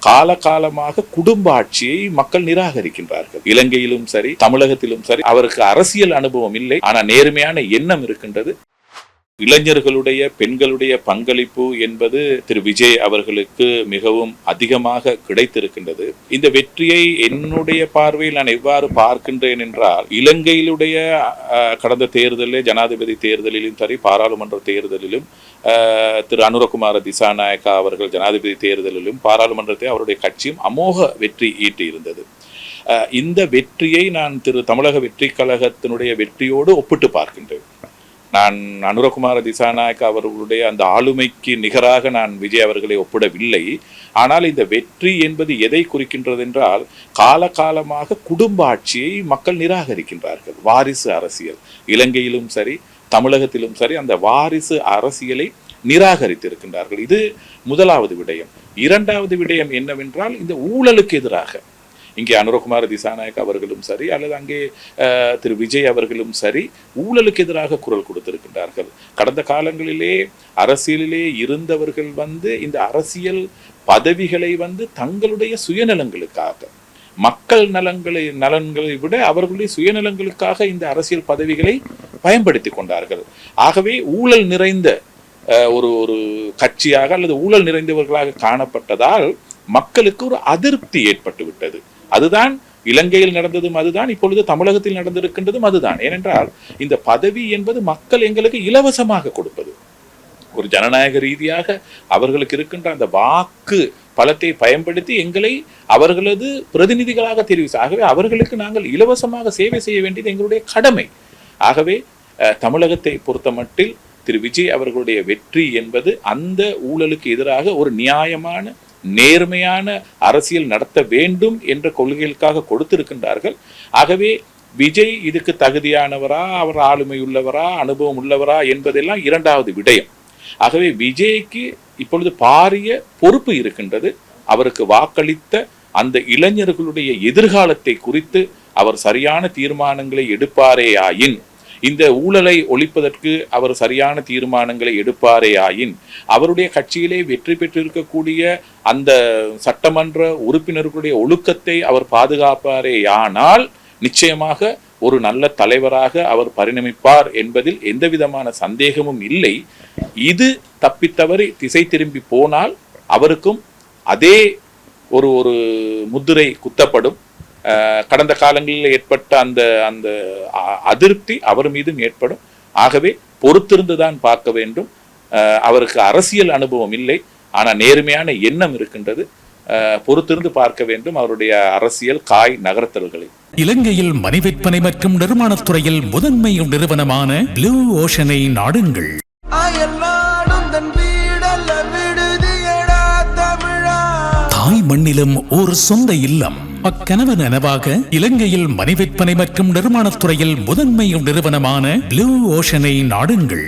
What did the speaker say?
காலகாலமாக குடும்ப ஆட்சியை மக்கள் நிராகரிக்கின்றார்கள். இலங்கையிலும் சரி, தமிழகத்திலும் சரி, அவருக்கு அரசியல் அனுபவம் இல்லை, ஆனால் நேர்மையான எண்ணம் இருக்கின்றது. இளைஞர்களுடைய பெண்களுடைய பங்களிப்பு என்பது திரு விஜய் அவர்களுக்கு மிகவும் அதிகமாக கிடைத்திருக்கின்றது. இந்த வெற்றியை என்னுடைய பார்வையில் நான் எவ்வாறு பார்க்கின்றேன் என்றால், இலங்கையிலுடைய கடந்த தேர்தலில், ஜனாதிபதி தேர்தலிலும் சரி, பாராளுமன்ற தேர்தலிலும் திரு அனுரகுமார திசாநாயக்கா அவர்கள் ஜனாதிபதி தேர்தலிலும் பாராளுமன்றத்தை அவருடைய கட்சியும் அமோக வெற்றி ஈட்டியிருந்தது. இந்த வெற்றியை நான் திரு தமிழக வெற்றி கழகத்தினுடைய வெற்றியோடு ஒப்பிட்டு பார்க்கின்றேன். நான் அனுரகுமார திசாநாயக்கா அவர்களுடைய அந்த ஆளுமைக்கு நிகராக நான் விஜய் அவர்களை ஒப்பிடவில்லை. ஆனால் இந்த வெற்றி என்பது எதை குறிக்கின்றது என்றால், காலகாலமாக குடும்ப ஆட்சியை மக்கள் நிராகரிக்கின்றார்கள். வாரிசு அரசியல் இலங்கையிலும் சரி, தமிழகத்திலும் சரி, அந்த வாரிசு அரசியலை நிராகரித்திருக்கின்றார்கள். இது முதலாவது விடயம். இரண்டாவது விடயம் என்னவென்றால், இந்த ஊழலுக்கு எதிராக இங்கே அனுரகுமார திசாநாயக் அவர்களும் சரி, அல்லது அங்கே திரு விஜய் அவர்களும் சரி, ஊழலுக்கு எதிராக குரல் கொடுத்திருக்கின்றார்கள். கடந்த காலங்களிலே அரசியலிலே இருந்தவர்கள் இந்த அரசியல் பதவிகளை தங்களுடைய சுயநலங்களுக்காக, மக்கள் நலன்களை விட அவர்களுடைய சுயநலங்களுக்காக இந்த அரசியல் பதவிகளை பயன்படுத்தி கொண்டார்கள். ஆகவே ஊழல் நிறைந்த ஒரு கட்சியாக அல்லது ஊழல் நிறைந்தவர்களாக காணப்பட்டதால் மக்களுக்கு ஒரு அதிருப்தி ஏற்பட்டு விட்டது. அதுதான் இலங்கையில் நடந்ததும் அதுதான், இப்பொழுது தமிழகத்தில் நடந்திருக்கின்றதும் அதுதான். ஏனென்றால் இந்த பதவி என்பது மக்கள் எங்களுக்கு இலவசமாக கொடுப்பது. ஒரு ஜனநாயக ரீதியாக அவர்களுக்கு இருக்கின்ற அந்த வாக்கு பலத்தை பயன்படுத்தி எங்களை அவர்களது பிரதிநிதிகளாக தெரிவித்து, ஆகவே அவர்களுக்கு நாங்கள் இலவசமாக சேவை செய்ய வேண்டியது எங்களுடைய கடமை. ஆகவே தமிழகத்தை பொறுத்த மட்டில் திரு விஜய் அவர்களுடைய வெற்றி என்பது அந்த ஊழலுக்கு எதிராக ஒரு நியாயமான நேர்மையான அரசியல் நடத்த வேண்டும் என்ற கொள்கைகளுக்காக கொடுத்திருக்கின்றார்கள். ஆகவே விஜய் இதுக்கு தகுதியானவரா, அவர் ஆளுமை உள்ளவரா, அனுபவம் உள்ளவரா என்பதெல்லாம் இரண்டாவது விடயம். ஆகவே விஜய்க்கு இப்பொழுது பாரிய பொறுப்பு இருக்கின்றது. அவருக்கு வாக்களித்த அந்த இளைஞர்களுடைய எதிர்காலத்தை குறித்து அவர் சரியான தீர்மானங்களை எடுப்பாரேயாயின், இந்த ஊழலை ஒழிப்பதற்கு அவர் சரியான தீர்மானங்களை எடுப்பாரேயாயின், அவருடைய கட்சியிலே வெற்றி பெற்றிருக்கக்கூடிய அந்த சட்டமன்ற உறுப்பினர்களுடைய ஒழுக்கத்தை அவர் பாதுகாப்பாரேயானால் நிச்சயமாக ஒரு நல்ல தலைவராக அவர் பரிணமிப்பார் என்பதில் எந்தவிதமான சந்தேகமும் இல்லை. இது தப்பித்தவறி திசை திரும்பி போனால் அவருக்கும் அதே ஒரு முத்திரை குத்தப்படும். கடந்த காலங்களில் ஏற்பட்ட அந்த அந்த அதிருப்தி அவர் மீதும் ஏற்படும். ஆகவே பொறுத்திருந்துதான் பார்க்க வேண்டும். அவருக்கு அரசியல் அனுபவம் இல்லை, ஆனால் நேர்மையான எண்ணம் இருக்கின்றது. பொறுத்திருந்து பார்க்க வேண்டும் அவருடைய அரசியல் காய் நகர்த்தல்களை. இலங்கையில் மனை விற்பனை மற்றும் நிர்மாணத்துறையில் முதன்மை நிறுவனமான ப்ளூ ஓஷனை நாடுங்கள். தாய் மண்ணிலும் ஒரு சொந்த இல்லம், அக்கனவு நனவாக இலங்கையில் மனை விற்பனை மற்றும் நிர்மாணத்துறையில் முதன்மை நிறுவனமான ப்ளூ ஓஷனை நாடுங்கள்.